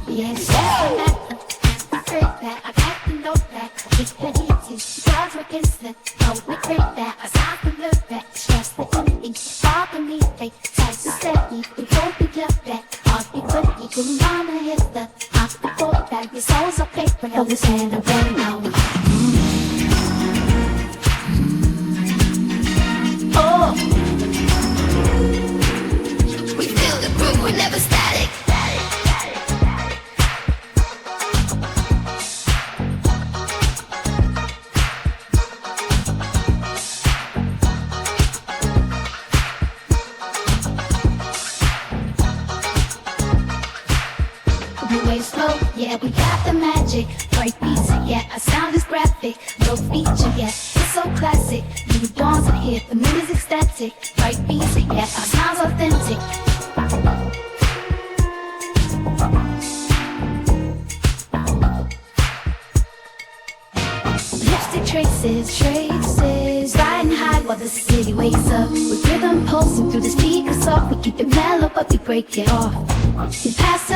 Yeah, it's just a matter. Afraid that I got to know that it's petty, God's against it. Oh, we break that. Aside from the back, stress the enemy. Far beneath they tight to steady. We won't be left back. I'll be ready. Couldn't wanna hit the off the board back. Your soul's a paper. Hold this hand up right now. Oh, we feel the groove. We're never static. Way slow, yeah, we got the magic. Bright beats, yeah, our sound is graphic. No feature, yeah, it's so classic. New dawns are here, the mood is ecstatic. Bright beats, yeah, our sound's authentic. Lipstick traces, riding high while the city wakes up. With rhythm pulsing through the speakers off, we keep it mellow, but we break it off. We pass